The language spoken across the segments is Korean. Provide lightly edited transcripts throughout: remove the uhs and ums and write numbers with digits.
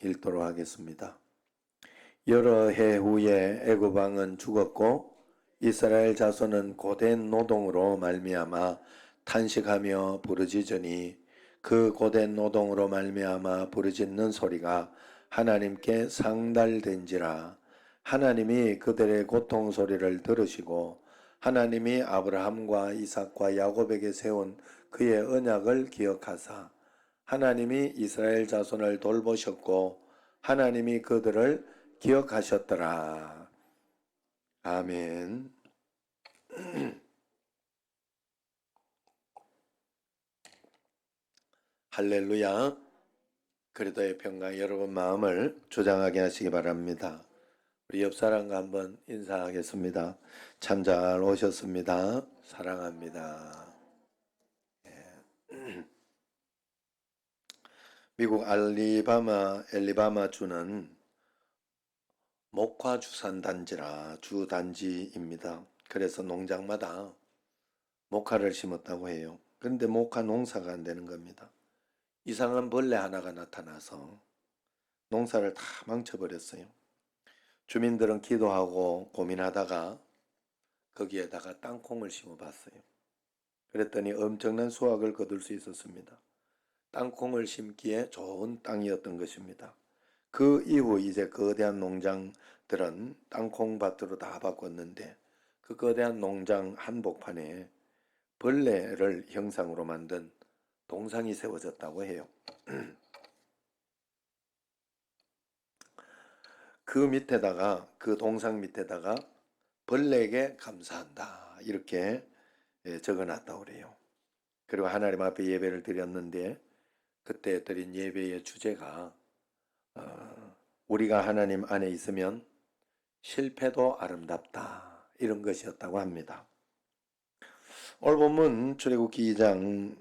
읽도록 하겠습니다. 여러 해 후에 애굽 왕은 죽었고 이스라엘 자손은 고된 노동으로 말미암아 탄식하며 부르짖으니 그 고된 노동으로 말미암아 부르짖는 소리가 하나님께 상달된지라. 하나님이 그들의 고통 소리를 들으시고 하나님이 아브라함과 이삭과 야곱에게 세운 그의 언약을 기억하사 하나님이 이스라엘 자손을 돌보셨고 하나님이 그들을 기억하셨더라. 아멘. 할렐루야. 그리스도의 평강 여러분 마음을 조장하게 하시기 바랍니다. 우리 옆 사람과 한번 인사하겠습니다. 참 잘 오셨습니다. 사랑합니다. 미국 엘리바마 주는 목화 주산 단지라 주단지입니다. 그래서 농장마다 목화를 심었다고 해요. 그런데 목화 농사가 안 되는 겁니다. 이상한 벌레 하나가 나타나서 농사를 다 망쳐버렸어요. 주민들은 기도하고 고민하다가 거기에다가 땅콩을 심어봤어요. 그랬더니 엄청난 수확을 거둘 수 있었습니다. 땅콩을 심기에 좋은 땅이었던 것입니다. 그 이후 이제 거대한 농장들은 땅콩밭으로 다 바꿨는데 그 거대한 농장 한복판에 벌레를 형상으로 만든 동상이 세워졌다고 해요. 그 밑에다가 그 동상 밑에다가 벌레에게 감사한다 이렇게 적어놨다고 그래요. 그리고 하나님 앞에 예배를 드렸는데 그때 드린 예배의 주제가 우리가 하나님 안에 있으면 실패도 아름답다 이런 것이었다고 합니다. 오늘 본문 출애굽기 2장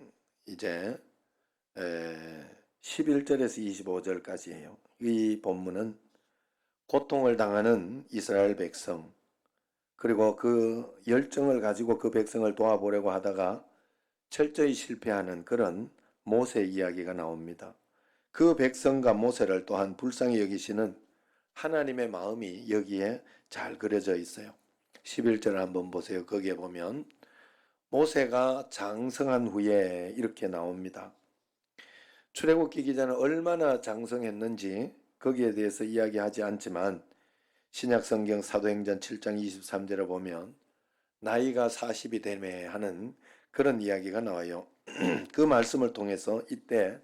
이제 11절에서 25절까지예요. 이 본문은 고통을 당하는 이스라엘 백성 그리고 그 열정을 가지고 그 백성을 도와보려고 하다가 철저히 실패하는 그런 모세 이야기가 나옵니다. 그 백성과 모세를 또한 불쌍히 여기시는 하나님의 마음이 여기에 잘 그려져 있어요. 11절 한번 보세요. 거기에 보면 모세가 장성한 후에 이렇게 나옵니다. 출애굽기 기자는 얼마나 장성했는지 거기에 대해서 이야기하지 않지만 신약성경 사도행전 7장 23절에 보면 나이가 40이 되매 하는 그런 이야기가 나와요. 그 말씀을 통해서 이때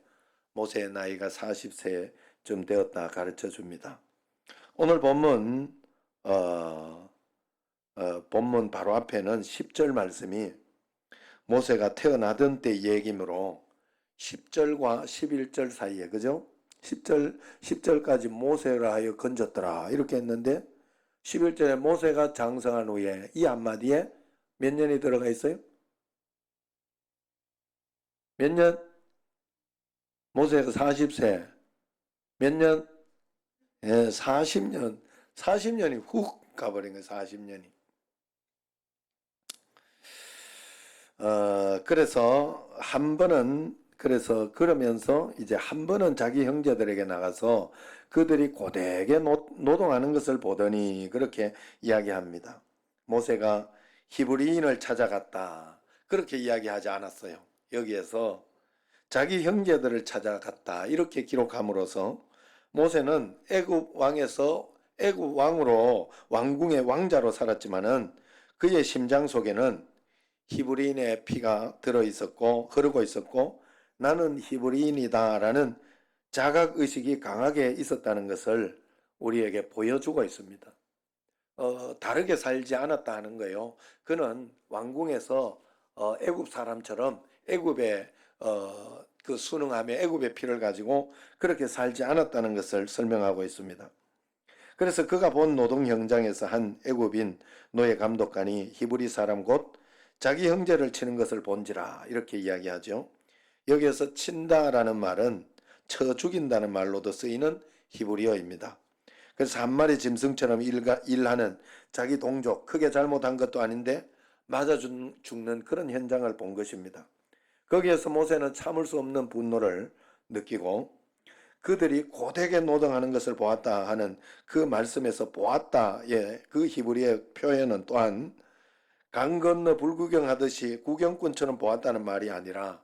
모세의 나이가 40세쯤 되었다 가르쳐 줍니다. 오늘 본문 본문 바로 앞에는 10절 말씀이 모세가 태어나던 때 얘기므로 10절과 11절 사이에 그죠? 10절까지 모세라 하여 건졌더라 이렇게 했는데 11절에 모세가 장성한 후에 이 한마디에 몇 년이 들어가 있어요? 몇 년? 모세가 40세 몇 년? 40년 40년이 훅 가버린 거예요. 40년이 그래서 한 번은 그러면서 이제 한 번은 자기 형제들에게 나가서 그들이 고되게 노동하는 것을 보더니 그렇게 이야기합니다. 모세가 히브리인을 찾아갔다 그렇게 이야기하지 않았어요. 여기에서 자기 형제들을 찾아갔다 이렇게 기록함으로써 모세는 애굽 왕에서 애굽 왕으로 왕궁의 왕자로 살았지만은 그의 심장 속에는 히브리인의 피가 들어있었고 흐르고 있었고 나는 히브리인이다라는 자각의식이 강하게 있었다는 것을 우리에게 보여주고 있습니다. 다르게 살지 않았다 하는 거예요. 그는 왕궁에서 애굽 사람처럼 애굽의 그 순응함에 애굽의 피를 가지고 그렇게 살지 않았다는 것을 설명하고 있습니다. 그래서 그가 본 노동 현장에서 한 애굽인 노예 감독관이 히브리 사람 곧 자기 형제를 치는 것을 본지라 이렇게 이야기하죠. 여기에서 친다라는 말은 쳐 죽인다는 말로도 쓰이는 히브리어입니다. 그래서 한 마리 짐승처럼 일하는 자기 동족, 크게 잘못한 것도 아닌데 맞아 죽는 그런 현장을 본 것입니다. 거기에서 모세는 참을 수 없는 분노를 느끼고 그들이 고되게 노동하는 것을 보았다 하는 그 말씀에서 보았다의 그 히브리의 표현은 또한 강 건너 불구경하듯이 구경꾼처럼 보았다는 말이 아니라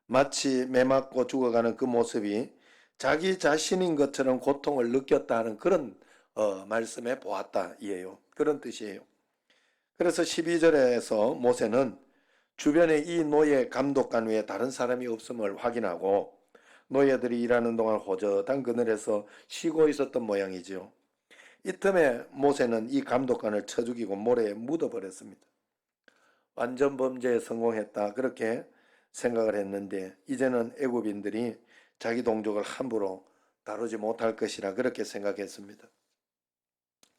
마치 매 맞고 죽어가는 그 모습이 자기 자신인 것처럼 고통을 느꼈다 하는 그런 말씀에 보았다 이에요. 그런 뜻이에요. 그래서 12절에서 모세는 주변에 이 노예 감독관 외에 다른 사람이 없음을 확인하고 노예들이 일하는 동안 호젓한 그늘에서 쉬고 있었던 모양이지요. 이 틈에 모세는 이 감독관을 쳐 죽이고 모래에 묻어버렸습니다. 완전 범죄에 성공했다 그렇게 생각을 했는데 이제는 애굽인들이 자기 동족을 함부로 다루지 못할 것이라 그렇게 생각했습니다.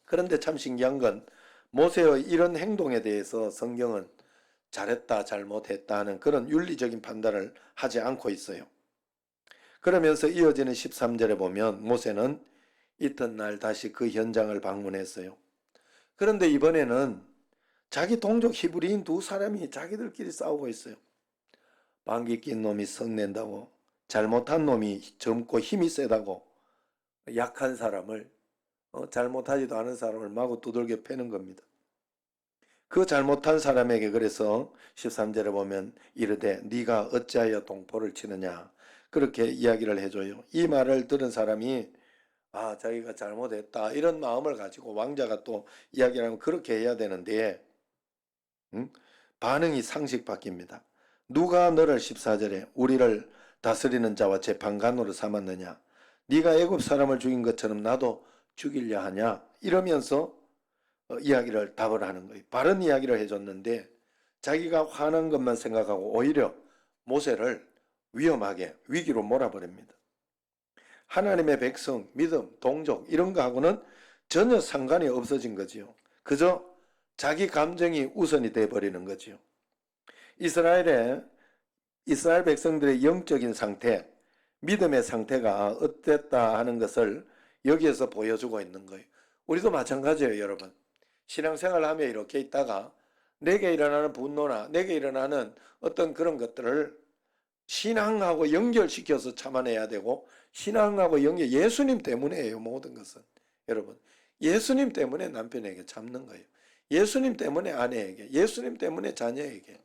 그런데 참 신기한 건 모세의 이런 행동에 대해서 성경은 잘했다 잘못했다 하는 그런 윤리적인 판단을 하지 않고 있어요. 그러면서 이어지는 13절에 보면 모세는 이튿날 다시 그 현장을 방문했어요. 그런데 이번에는 자기 동족 히브리인 두 사람이 자기들끼리 싸우고 있어요. 방귀 낀 놈이 성낸다고, 잘못한 놈이 젊고 힘이 세다고 약한 사람을 잘못하지도 않은 사람을 마구 두들겨 패는 겁니다. 그 잘못한 사람에게 그래서 13절에 보면 이르되 네가 어찌하여 동포를 치느냐 그렇게 이야기를 해줘요. 이 말을 들은 사람이 자기가 잘못했다 이런 마음을 가지고 왕자가 또 이야기를 하면 그렇게 해야 되는데 반응이 상식 바뀝니다. 누가 너를 14절에 우리를 다스리는 자와 재판관으로 삼았느냐 네가 애굽 사람을 죽인 것처럼 나도 죽이려 하냐 이러면서 이야기를 답을 하는 거예요. 바른 이야기를 해줬는데 자기가 화난 것만 생각하고 오히려 모세를 위험하게 위기로 몰아버립니다. 하나님의 백성, 믿음, 동족 이런 거하고는 전혀 상관이 없어진 거지요. 그저 자기 감정이 우선이 돼버리는 거지요. 이스라엘 백성들의 영적인 상태, 믿음의 상태가 어땠다 하는 것을 여기에서 보여주고 있는 거예요. 우리도 마찬가지예요, 여러분. 신앙생활을 하며 이렇게 있다가 내게 일어나는 분노나 내게 일어나는 어떤 그런 것들을 신앙하고 연결시켜서 참아내야 되고 신앙하고 예수님 때문에예요. 모든 것은. 여러분 예수님 때문에 남편에게 참는 거예요. 예수님 때문에 아내에게, 예수님 때문에 자녀에게,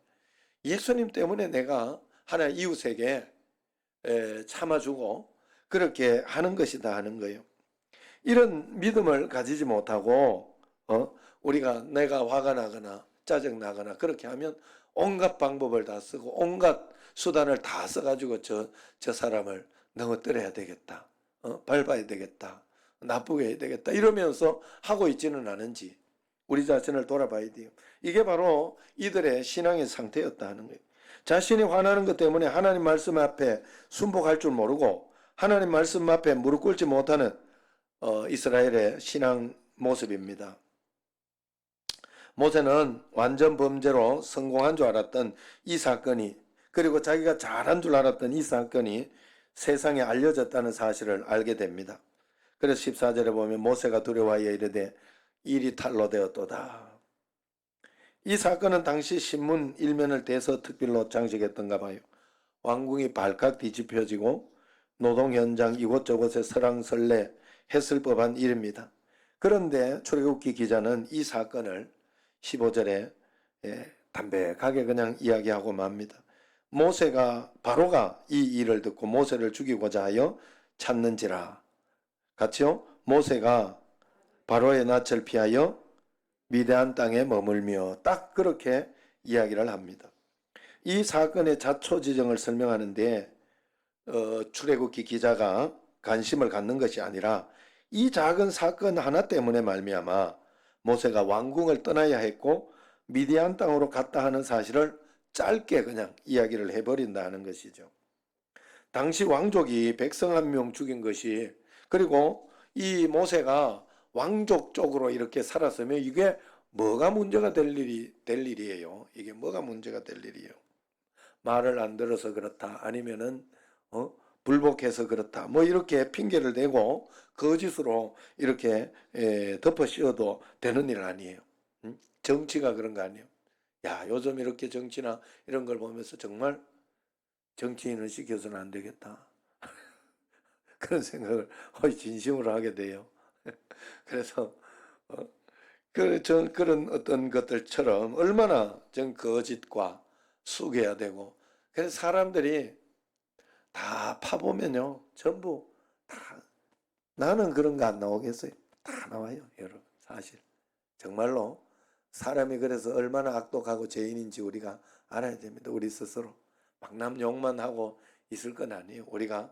예수님 때문에 내가 하나 이웃에게 참아주고 그렇게 하는 것이다 하는 거예요. 이런 믿음을 가지지 못하고 우리가 내가 화가 나거나 짜증 나거나 그렇게 하면 온갖 방법을 다 쓰고 온갖 수단을 다 써가지고 저 사람을 넘어뜨려야 되겠다. 밟아야 되겠다. 나쁘게 해야 되겠다. 이러면서 하고 있지는 않은지 우리 자신을 돌아봐야 돼요. 이게 바로 이들의 신앙의 상태였다 하는 거예요. 자신이 화나는 것 때문에 하나님 말씀 앞에 순복할 줄 모르고 하나님 말씀 앞에 무릎 꿇지 못하는 이스라엘의 신앙 모습입니다. 모세는 완전 범죄로 성공한 줄 알았던 이 사건이 그리고 자기가 잘한 줄 알았던 이 사건이 세상에 알려졌다는 사실을 알게 됩니다. 그래서 14절에 보면 모세가 두려워하여 이르되 일이 탈로 되었도다. 이 사건은 당시 신문 일면을 대서특필로 장식했던가 봐요. 왕궁이 발칵 뒤집혀지고 노동 현장 이곳저곳에 설왕설래 했을 법한 일입니다. 그런데 출애굽기 기자는 이 사건을 15절에 담백하게 그냥 이야기하고 맙니다. 바로가 이 일을 듣고 모세를 죽이고자 하여 찾는지라. 같이요. 모세가 바로의 낯을 피하여 미대한 땅에 머물며 딱 그렇게 이야기를 합니다. 이 사건의 자초지정을 설명하는데 출애굽기 기자가 관심을 갖는 것이 아니라 이 작은 사건 하나 때문에 말미암아 모세가 왕궁을 떠나야 했고 미디안 땅으로 갔다 하는 사실을 짧게 그냥 이야기를 해버린다는 것이죠. 당시 왕족이 백성 한 명 죽인 것이 그리고 이 모세가 왕족 쪽으로 이렇게 살았으면 이게 뭐가 문제가 될 일이에요. 이게 뭐가 문제가 될 일이에요. 말을 안 들어서 그렇다 아니면은 불복해서 그렇다 뭐 이렇게 핑계를 대고 거짓으로 이렇게 덮어 씌워도 되는 일 아니에요. 정치가 그런 거 아니에요. 야 요즘 이렇게 정치나 이런 걸 보면서 정말 정치인을 시켜서는 안 되겠다. 그런 생각을 진심으로 하게 돼요. 그래서 그런 어떤 것들처럼 얼마나 전 거짓과 속여야 되고, 그래서 사람들이 다 파보면요 전부 다 나는 그런 거 안 나오겠어요. 다 나와요, 여러분. 사실 정말로 사람이 그래서 얼마나 악독하고 죄인인지 우리가 알아야 됩니다. 우리 스스로 막 남 욕만 하고 있을 건 아니에요. 우리가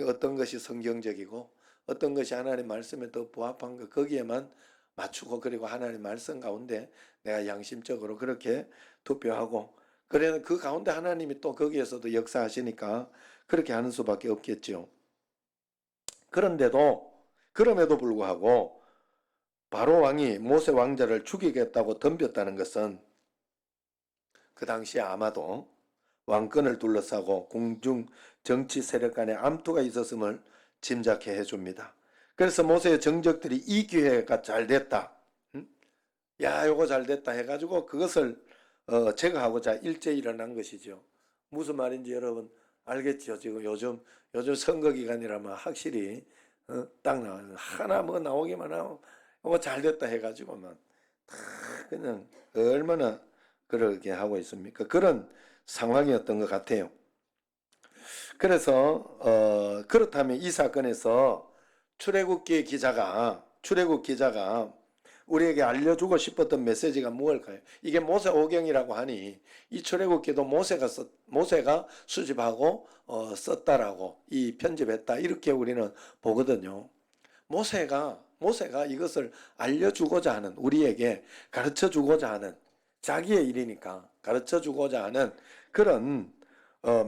어떤 것이 성경적이고 어떤 것이 하나님 말씀에 더 부합한 거 거기에만 맞추고, 그리고 하나님 말씀 가운데 내가 양심적으로 그렇게 투표하고, 그래 그 가운데 하나님이 또 거기에서도 역사하시니까 그렇게 하는 수밖에 없겠죠. 그럼에도 불구하고 바로 왕이 모세 왕자를 죽이겠다고 덤볐다는 것은 그 당시에 아마도 왕권을 둘러싸고 궁중 정치 세력 간의 암투가 있었음을 짐작해 해줍니다. 그래서 모세의 정적들이 이 기회가 잘 됐다. 야, 요거 잘 됐다 해가지고 그것을 제거하고자 일제히 일어난 것이죠. 무슨 말인지 여러분 알겠죠? 지금 요즘 선거 기간이라면 확실히 딱 나와요. 하나 뭐 나오기만 하면 요거 잘 됐다 해가지고만 다 그냥 얼마나 그렇게 하고 있습니까? 그런 상황이었던 것 같아요. 그래서 그렇다면 이 사건에서 출애굽 기자가 우리에게 알려주고 싶었던 메시지가 무엇일까요? 이게 모세오경이라고 하니 이 출애굽기도 모세가 수집하고 썼다라고 이 편집했다 이렇게 우리는 보거든요. 모세가 이것을 알려주고자 하는, 우리에게 가르쳐주고자 하는, 자기의 일이니까 가르쳐주고자 하는 그런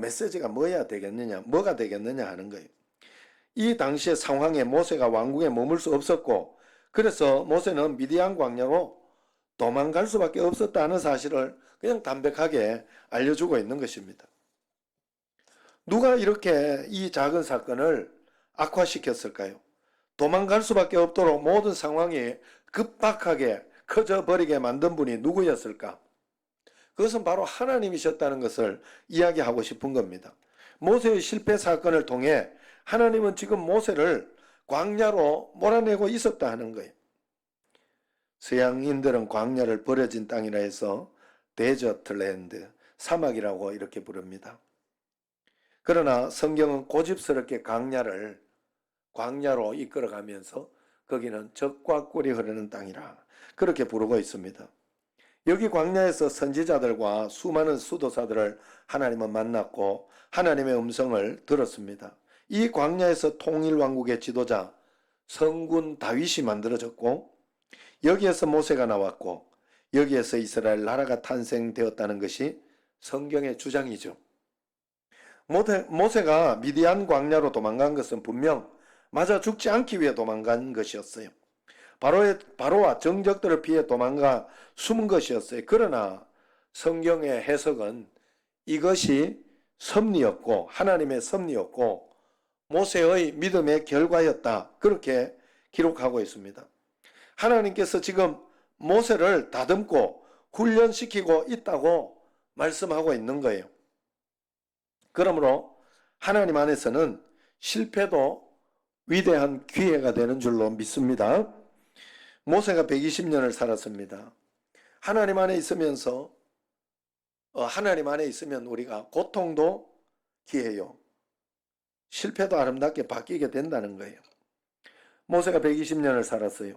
메시지가 뭐가 되겠느냐 하는 거예요. 이 당시의 상황에 모세가 왕궁에 머물 수 없었고, 그래서 모세는 미디안 광야로 도망갈 수밖에 없었다는 사실을 그냥 담백하게 알려주고 있는 것입니다. 누가 이렇게 이 작은 사건을 악화시켰을까요? 도망갈 수밖에 없도록 모든 상황이 급박하게 커져 버리게 만든 분이 누구였을까? 그것은 바로 하나님이셨다는 것을 이야기하고 싶은 겁니다. 모세의 실패 사건을 통해 하나님은 지금 모세를 광야로 몰아내고 있었다 하는 거예요. 서양인들은 광야를 버려진 땅이라 해서 데저트랜드, 사막이라고 이렇게 부릅니다. 그러나 성경은 고집스럽게 광야로 이끌어가면서 거기는 젖과 꿀이 흐르는 땅이라 그렇게 부르고 있습니다. 여기 광야에서 선지자들과 수많은 수도사들을 하나님은 만났고 하나님의 음성을 들었습니다. 이 광야에서 통일왕국의 지도자 성군 다윗이 만들어졌고, 여기에서 모세가 나왔고, 여기에서 이스라엘 나라가 탄생되었다는 것이 성경의 주장이죠. 모세가 미디안 광야로 도망간 것은 분명 맞아 죽지 않기 위해 도망간 것이었어요. 바로와 정적들을 피해 도망가 숨은 것이었어요. 그러나 성경의 해석은 이것이 섭리였고 하나님의 섭리였고 모세의 믿음의 결과였다, 그렇게 기록하고 있습니다. 하나님께서 지금 모세를 다듬고 훈련시키고 있다고 말씀하고 있는 거예요. 그러므로 하나님 안에서는 실패도 위대한 기회가 되는 줄로 믿습니다. 모세가 120년을 살았습니다. 하나님 안에 있으면 우리가 고통도 기회요, 실패도 아름답게 바뀌게 된다는 거예요. 모세가 120년을 살았어요.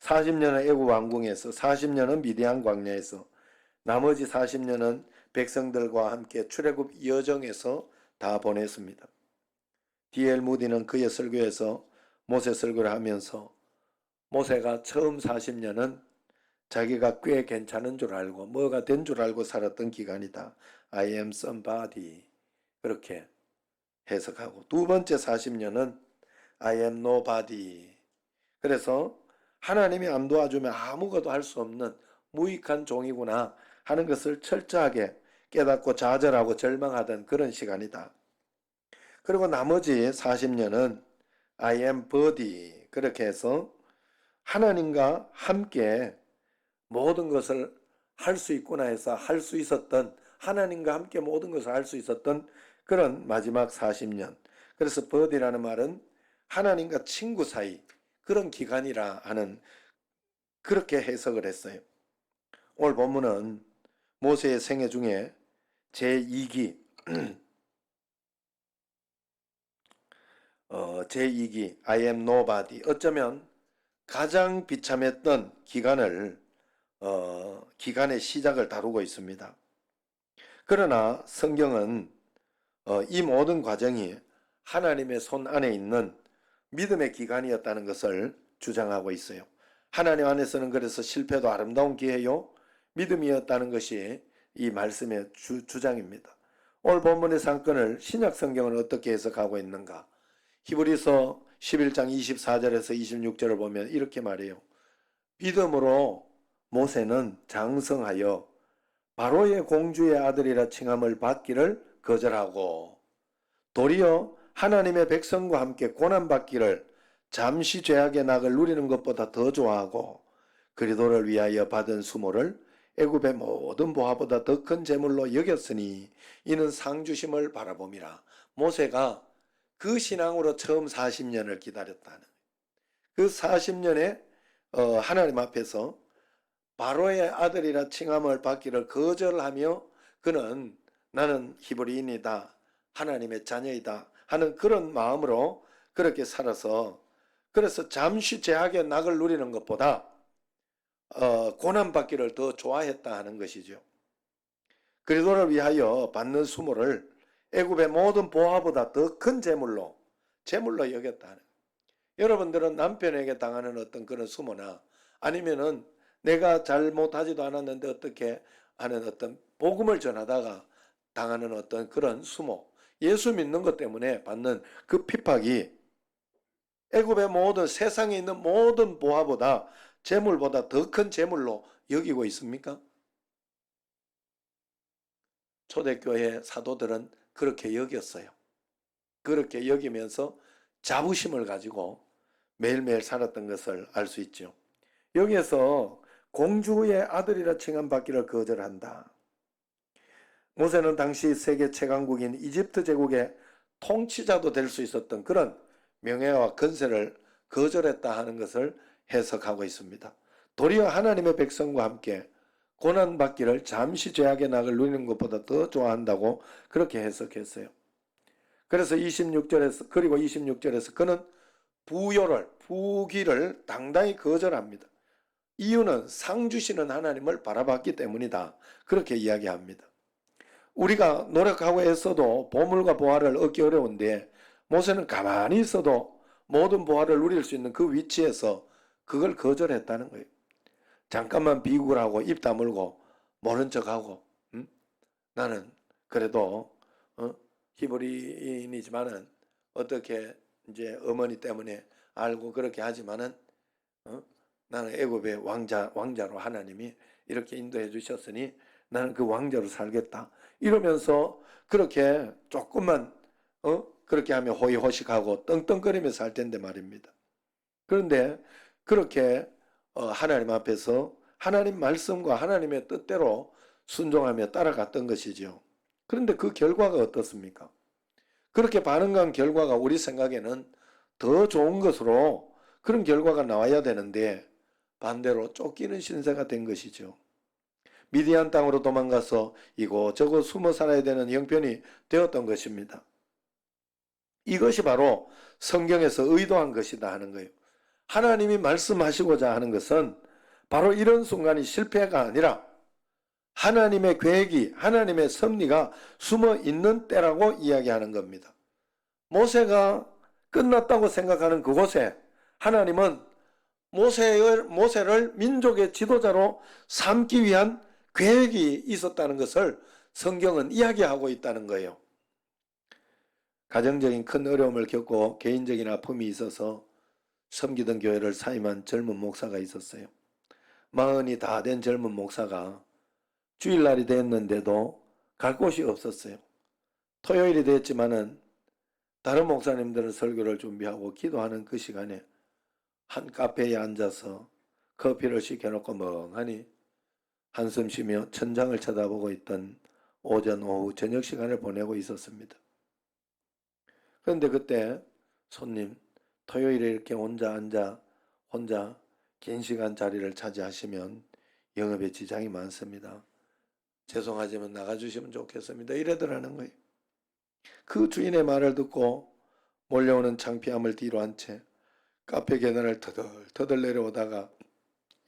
40년은 애굽 왕궁에서, 40년은 미디안 광야에서, 나머지 40년은 백성들과 함께 출애굽 여정에서 다 보냈습니다. D.L. 무디는 그의 설교에서 모세 설교를 하면서 모세가 처음 40년은 자기가 꽤 괜찮은 줄 알고 뭐가 된 줄 알고 살았던 기간이다. I am somebody, 그렇게 해석하고, 두 번째 40년은 I am nobody, 그래서 하나님이 안 도와주면 아무것도 할 수 없는 무익한 종이구나 하는 것을 철저하게 깨닫고 좌절하고 절망하던 그런 시간이다. 그리고 나머지 40년은 I am body, 그렇게 해서 하나님과 함께 모든 것을 할 수 있구나 해서 할 수 있었던, 하나님과 함께 모든 것을 할 수 있었던 그런 마지막 40년, 그래서 버디라는 말은 하나님과 친구 사이 그런 기간이라 하는 그렇게 해석을 했어요. 오늘 본문은 모세의 생애 중에 제2기 제2기 I am nobody 어쩌면 가장 비참했던 기간의 시작을 다루고 있습니다. 그러나 성경은 이 모든 과정이 하나님의 손 안에 있는 믿음의 기간이었다는 것을 주장하고 있어요. 하나님 안에서는 그래서 실패도 아름다운 기회요 믿음이었다는 것이 이 말씀의 주장입니다. 오늘 본문의 사건을 신약 성경은 어떻게 해석하고 있는가? 히브리서 11장 24절에서 26절을 보면 이렇게 말해요. 믿음으로 모세는 장성하여 바로의 공주의 아들이라 칭함을 받기를 거절하고 도리어 하나님의 백성과 함께 고난받기를 잠시 죄악의 낙을 누리는 것보다 더 좋아하고 그리스도를 위하여 받은 수모를 애굽의 모든 보화보다 더 큰 재물로 여겼으니 이는 상주심을 바라봄이라. 모세가 그 신앙으로 처음 40년을 기다렸다는 그 40년에 하나님 앞에서 바로의 아들이라 칭함을 받기를 거절하며 그는 나는 히브리인이다 하나님의 자녀이다 하는 그런 마음으로 그렇게 살아서 그래서 잠시 죄악의 낙을 누리는 것보다 고난받기를 더 좋아했다 하는 것이죠. 그리스도를 위하여 받는 수모를 애굽의 모든 보화보다 더 큰 재물로 여겼다 하는. 여러분들은 남편에게 당하는 어떤 그런 수모나 아니면은 내가 잘못하지도 않았는데 어떻게 하는 어떤 복음을 전하다가 당하는 어떤 그런 수모, 예수 믿는 것 때문에 받는 그 핍박이 애굽의 모든 세상에 있는 모든 보화보다 재물보다 더 큰 재물로 여기고 있습니까? 초대교회 사도들은 그렇게 여겼어요. 그렇게 여기면서 자부심을 가지고 매일매일 살았던 것을 알 수 있죠. 여기에서 공주의 아들이라 칭함받기를 거절한다. 모세는 당시 세계 최강국인 이집트 제국의 통치자도 될 수 있었던 그런 명예와 건세를 거절했다 하는 것을 해석하고 있습니다. 도리어 하나님의 백성과 함께 고난받기를 잠시 죄악의 낙을 누리는 것보다 더 좋아한다고 그렇게 해석했어요. 그래서 26절에서 그는 부귀를 당당히 거절합니다. 이유는 상 주시는 하나님을 바라봤기 때문이다. 그렇게 이야기합니다. 우리가 노력하고 애써도 보물과 보화를 얻기 어려운데 모세는 가만히 있어도 모든 보화를 누릴 수 있는 그 위치에서 그걸 거절했다는 거예요. 잠깐만 비굴 하고 입 다물고 모른 척하고 나는 그래도 히브리인이지만은 어떻게 이제 어머니 때문에 알고 그렇게 하지만은 나는 애굽의 왕자로 하나님이 이렇게 인도해 주셨으니 나는 그 왕자로 살겠다. 이러면서 그렇게 조금만 그렇게 하면 호의호식하고 떵떵거리며 살 텐데 말입니다. 그런데 그렇게 하나님 앞에서 하나님 말씀과 하나님의 뜻대로 순종하며 따라갔던 것이죠. 그런데 그 결과가 어떻습니까? 그렇게 반응한 결과가 우리 생각에는 더 좋은 것으로 그런 결과가 나와야 되는데 반대로 쫓기는 신세가 된 것이죠. 미디안 땅으로 도망가서 이곳저곳 숨어 살아야 되는 형편이 되었던 것입니다. 이것이 바로 성경에서 의도한 것이다 하는 거예요. 하나님이 말씀하시고자 하는 것은 바로 이런 순간이 실패가 아니라 하나님의 계획이 하나님의 섭리가 숨어 있는 때라고 이야기하는 겁니다. 모세가 끝났다고 생각하는 그곳에 하나님은 모세를 민족의 지도자로 삼기 위한 계획이 있었다는 것을 성경은 이야기하고 있다는 거예요. 가정적인 큰 어려움을 겪고 개인적인 아픔이 있어서 섬기던 교회를 사임한 젊은 목사가 있었어요. 40이 다 된 젊은 목사가 주일날이 됐는데도 갈 곳이 없었어요. 토요일이 됐지만은 다른 목사님들은 설교를 준비하고 기도하는 그 시간에 한 카페에 앉아서 커피를 시켜놓고 멍하니 한숨 쉬며 천장을 쳐다보고 있던 오전, 오후, 저녁 시간을 보내고 있었습니다. 그런데 그때 손님 토요일에 이렇게 혼자 긴 시간 자리를 차지하시면 영업에 지장이 많습니다. 죄송하지만 나가주시면 좋겠습니다. 이러더라는 거예요. 그 주인의 말을 듣고 몰려오는 창피함을 뒤로 한 채 카페 계단을 터덜터덜 내려오다가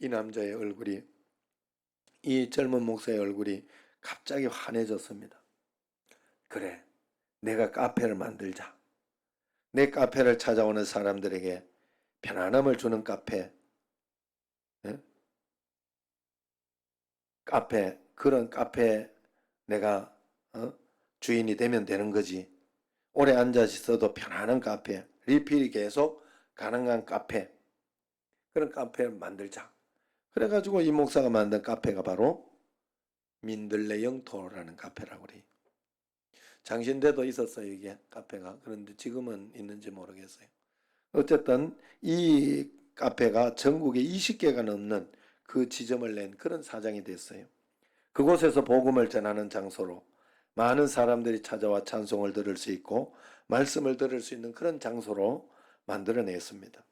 이 남자의 얼굴이, 이 젊은 목사의 얼굴이 갑자기 환해졌습니다. 그래, 내가 카페를 만들자. 내 카페를 찾아오는 사람들에게 편안함을 주는 카페, 예? 그런 카페 내가 주인이 되면 되는 거지. 오래 앉아 있어도 편안한 카페, 리필이 계속 가능한 카페, 그런 카페를 만들자. 그래가지고 이 목사가 만든 카페가 바로 민들레 영토라는 카페라고 그래요. 장신대도 있었어요, 이게 카페가. 그런데 지금은 있는지 모르겠어요. 어쨌든 이 카페가 전국에 20개가 넘는 그 지점을 낸 그런 사장이 됐어요. 그곳에서 복음을 전하는 장소로 많은 사람들이 찾아와 찬송을 들을 수 있고 말씀을 들을 수 있는 그런 장소로 만들어냈습니다.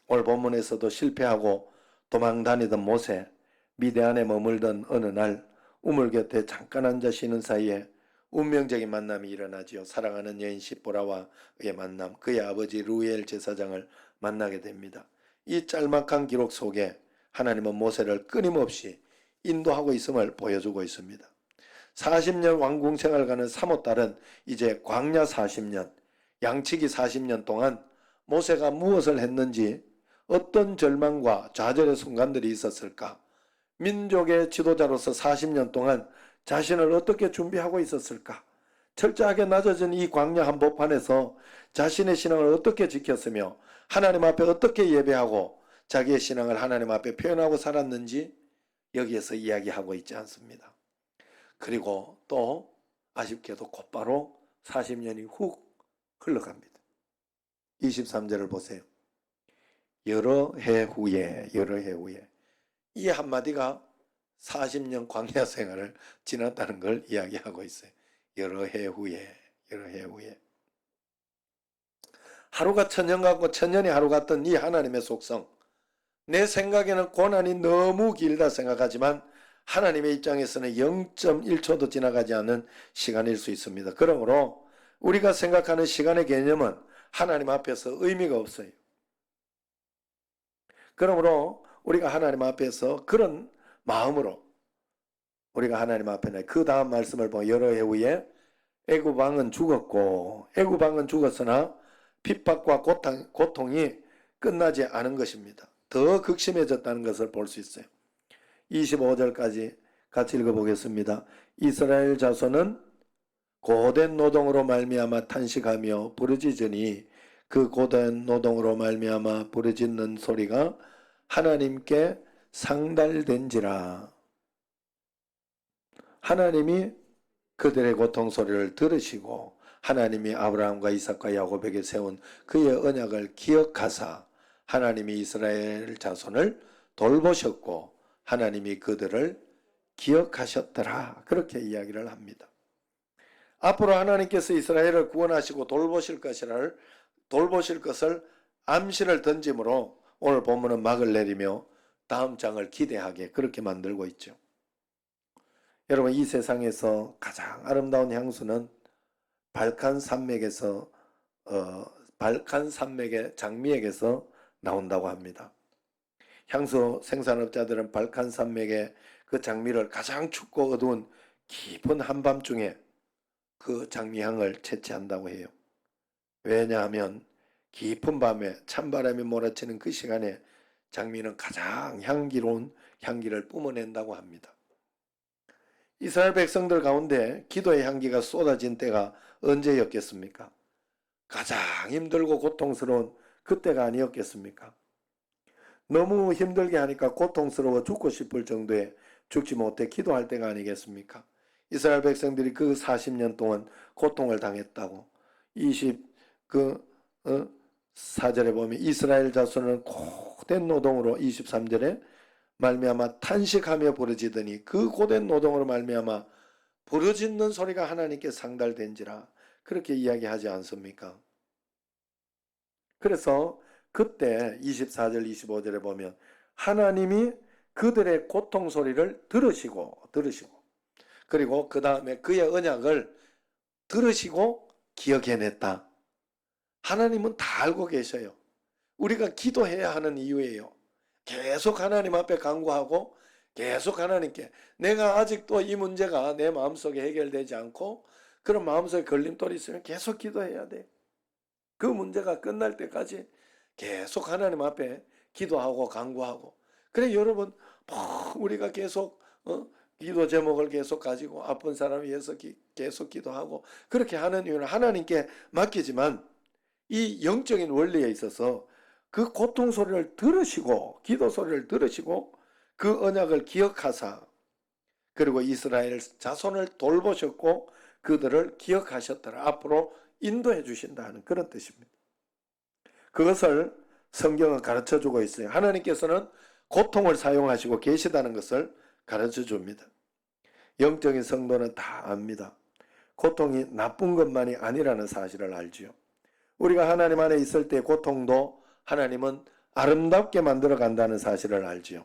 오늘 본문에서도 실패하고 도망 다니던 모세, 미디안에 머물던 어느 날 우물 곁에 잠깐 앉아 쉬는 사이에 운명적인 만남이 일어나지요. 사랑하는 여인 시보라와의 만남, 그의 아버지 루엘 제사장을 만나게 됩니다. 이 짤막한 기록 속에 하나님은 모세를 끊임없이 인도하고 있음을 보여주고 있습니다. 40년 왕궁 생활 가는 사모딸은 이제 광야 40년, 양치기 40년 동안 모세가 무엇을 했는지, 어떤 절망과 좌절의 순간들이 있었을까? 민족의 지도자로서 40년 동안 자신을 어떻게 준비하고 있었을까? 철저하게 낮아진 이 광야 한복판에서 자신의 신앙을 어떻게 지켰으며 하나님 앞에 어떻게 예배하고 자기의 신앙을 하나님 앞에 표현하고 살았는지 여기에서 이야기하고 있지 않습니다. 그리고 또 아쉽게도 곧바로 40년이 훅 흘러갑니다. 23절을 보세요. 여러 해 후에 이 한마디가 40년 광야 생활을 지났다는 걸 이야기하고 있어요. 여러 해 후에. 하루가 천년 같고 천년이 하루 같던 이 하나님의 속성, 내 생각에는 고난이 너무 길다 생각하지만 하나님의 입장에서는 0.1초도 지나가지 않는 시간일 수 있습니다. 그러므로 우리가 생각하는 시간의 개념은 하나님 앞에서 의미가 없어요. 그러므로 우리가 하나님 앞에서 그런 마음으로 우리가 하나님 앞에 그 다음 말씀을 보면 여러 해 후에 애굽 왕은 죽었으나 핍박과 고통이 끝나지 않은 것입니다. 더 극심해졌다는 것을 볼 수 있어요. 25절까지 같이 읽어보겠습니다. 이스라엘 자손은 고된 노동으로 말미암아 탄식하며 부르짖으니 그 고된 노동으로 말미암아 부르짖는 소리가 하나님께 상달된지라. 하나님이 그들의 고통 소리를 들으시고 하나님이 아브라함과 이삭과 야곱에게 세운 그의 언약을 기억하사 하나님이 이스라엘 자손을 돌보셨고 하나님이 그들을 기억하셨더라. 그렇게 이야기를 합니다. 앞으로 하나님께서 이스라엘을 구원하시고 돌보실 것을 암시를 던짐으로 오늘 본문은 막을 내리며 다음 장을 기대하게 그렇게 만들고 있죠. 여러분, 이 세상에서 가장 아름다운 향수는 발칸 산맥의 장미에게서 나온다고 합니다. 향수 생산업자들은 발칸 산맥의 그 장미를 가장 춥고 어두운 깊은 한밤중에 그 장미향을 채취한다고 해요. 왜냐하면 깊은 밤에 찬바람이 몰아치는 그 시간에 장미는 가장 향기로운 향기를 뿜어낸다고 합니다. 이스라엘 백성들 가운데 기도의 향기가 쏟아진 때가 언제였겠습니까? 가장 힘들고 고통스러운 그때가 아니었겠습니까? 너무 힘들게 하니까 고통스러워 죽고 싶을 정도에 죽지 못해 기도할 때가 아니겠습니까? 이스라엘 백성들이 그 40년 동안 고통을 당했다고 4절에 보면 이스라엘 자손은 고된 노동으로 23절에 말미암아 탄식하며 부르짖으니 그 고된 노동으로 말미암아 부르짖는 소리가 하나님께 상달된지라 그렇게 이야기하지 않습니까? 그래서 그때 24절 25절에 보면 하나님이 그들의 고통 소리를 들으시고 그리고 그 다음에 그의 언약을 들으시고 기억해냈다. 하나님은 다 알고 계셔요. 우리가 기도해야 하는 이유예요. 계속 하나님 앞에 간구하고 계속 하나님께 내가 아직도 이 문제가 내 마음속에 해결되지 않고 그런 마음속에 걸림돌이 있으면 계속 기도해야 돼. 그 문제가 끝날 때까지 계속 하나님 앞에 기도하고 간구하고. 그래 여러분 우리가 계속 기도 제목을 계속 가지고 아픈 사람 위해서 계속 기도하고 그렇게 하는 이유는 하나님께 맡기지만 이 영적인 원리에 있어서 그 고통 소리를 들으시고 기도 소리를 들으시고 그 언약을 기억하사 그리고 이스라엘 자손을 돌보셨고 그들을 기억하셨더라. 앞으로 인도해 주신다 하는 그런 뜻입니다. 그것을 성경은 가르쳐 주고 있어요. 하나님께서는 고통을 사용하시고 계시다는 것을 가르쳐 줍니다. 영적인 성도는 다 압니다. 고통이 나쁜 것만이 아니라는 사실을 알지요. 우리가 하나님 안에 있을 때 고통도 하나님은 아름답게 만들어 간다는 사실을 알지요.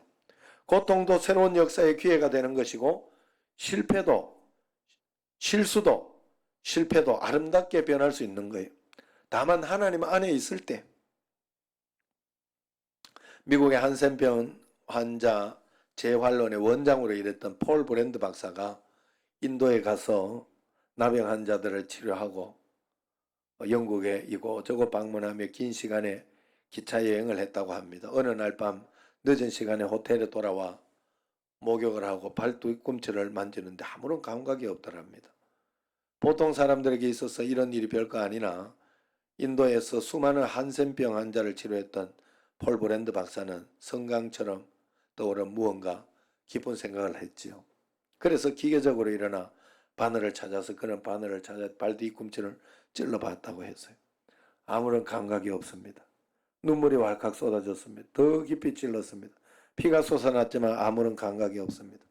고통도 새로운 역사의 기회가 되는 것이고 실패도 아름답게 변할 수 있는 거예요. 다만 하나님 안에 있을 때 미국의 한센병 환자 재활론의 원장으로 일했던 폴 브랜드 박사가 인도에 가서 나병 환자들을 치료하고 영국에 이곳저곳 방문하며 긴 시간에 기차 여행을 했다고 합니다. 어느 날 밤 늦은 시간에 호텔에 돌아와 목욕을 하고 발 뒤꿈치를 만지는데 아무런 감각이 없더랍니다. 보통 사람들에게 있어서 이런 일이 별거 아니나 인도에서 수많은 한센병 환자를 치료했던 폴 브랜드 박사는 성강처럼 떠오른 무언가 깊은 생각을 했지요. 그래서 기계적으로 일어나 바늘을 찾아서 그는 바늘을 찾아 발 뒤꿈치를 찔러봤다고 했어요. 아무런 감각이 없습니다. 눈물이 왈칵 쏟아졌습니다. 더 깊이 찔렀습니다. 피가 솟아났지만 아무런 감각이 없습니다.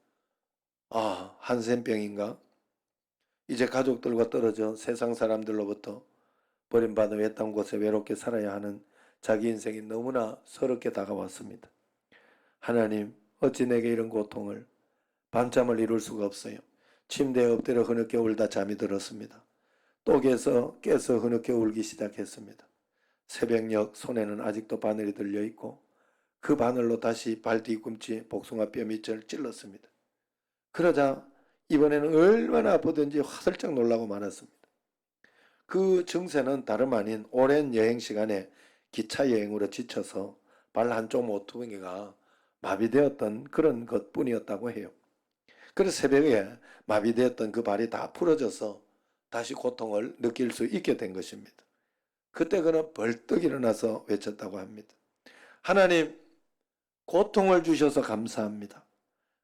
아, 한센병인가? 이제 가족들과 떨어져 세상 사람들로부터 버림받은 외딴 곳에 외롭게 살아야 하는 자기 인생이 너무나 서럽게 다가왔습니다. 하나님, 어찌 내게 이런 고통을 밤잠을 이룰 수가 없어요. 침대에 엎드려 흐느껴 울다 잠이 들었습니다. 또 깨서 흐느껴 울기 시작했습니다. 새벽녘 손에는 아직도 바늘이 들려있고 그 바늘로 다시 발 뒤꿈치 복숭아뼈 밑을 찔렀습니다. 그러자 이번에는 얼마나 아프든지 화들짝 놀라고 말았습니다. 그 증세는 다름 아닌 오랜 여행 시간에 기차 여행으로 지쳐서 발 한쪽 모퉁이가 마비되었던 그런 것뿐이었다고 해요. 그래서 새벽에 마비되었던 그 발이 다 풀어져서 다시 고통을 느낄 수 있게 된 것입니다. 그때 그는 벌떡 일어나서 외쳤다고 합니다. 하나님, 고통을 주셔서 감사합니다.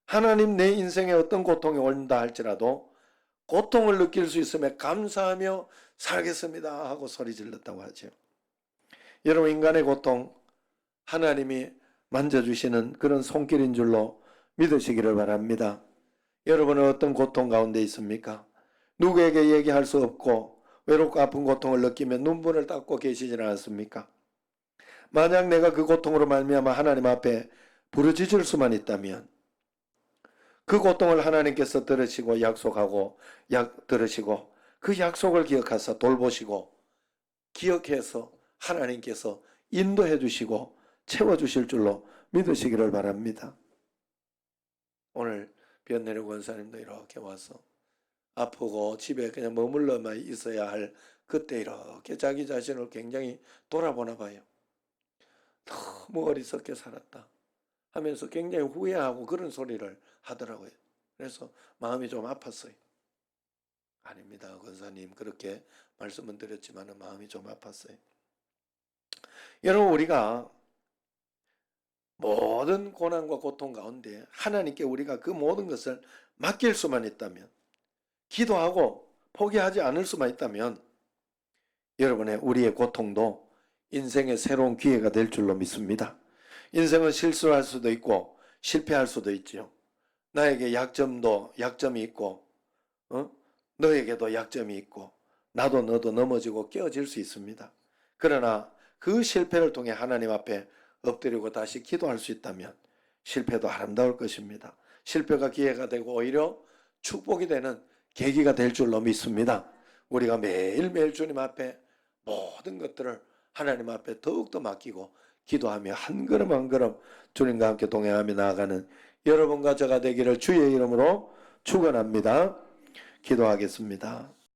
하나님, 내 인생에 어떤 고통이 온다 할지라도 고통을 느낄 수 있음에 감사하며 살겠습니다 하고 소리 질렀다고 하죠. 여러분, 인간의 고통 하나님이 만져주시는 그런 손길인 줄로 믿으시기를 바랍니다. 여러분은 어떤 고통 가운데 있습니까? 누구에게 얘기할 수 없고 외롭고 아픈 고통을 느끼며 눈물을 닦고 계시지는 않습니까? 만약 내가 그 고통으로 말미암아 하나님 앞에 부르짖을 수만 있다면 그 고통을 하나님께서 들으시고 들으시고 그 약속을 기억하사 돌보시고 기억해서 하나님께서 인도해 주시고 채워주실 줄로 믿으시기를 바랍니다. 오늘 변내려 권사님도 이렇게 와서 아프고 집에 그냥 머물러만 있어야 할 그때 이렇게 자기 자신을 굉장히 돌아보나 봐요. 너무 어리석게 살았다 하면서 굉장히 후회하고 그런 소리를 하더라고요. 그래서 마음이 좀 아팠어요. 아닙니다. 권사님 그렇게 말씀은 드렸지만 마음이 좀 아팠어요. 여러분 우리가 모든 고난과 고통 가운데 하나님께 우리가 그 모든 것을 맡길 수만 있다면 기도하고 포기하지 않을 수만 있다면 여러분의 우리의 고통도 인생의 새로운 기회가 될 줄로 믿습니다. 인생은 실수할 수도 있고 실패할 수도 있죠. 나에게 약점이 있고 너에게도 약점이 있고 나도 너도 넘어지고 깨어질 수 있습니다. 그러나 그 실패를 통해 하나님 앞에 엎드리고 다시 기도할 수 있다면 실패도 아름다울 것입니다. 실패가 기회가 되고 오히려 축복이 되는 계기가 될 줄로 믿습니다. 우리가 매일매일 주님 앞에 모든 것들을 하나님 앞에 더욱더 맡기고 기도하며 한 걸음 한 걸음 주님과 함께 동행하며 나아가는 여러분과 저가 되기를 주의 이름으로 축원합니다. 기도하겠습니다.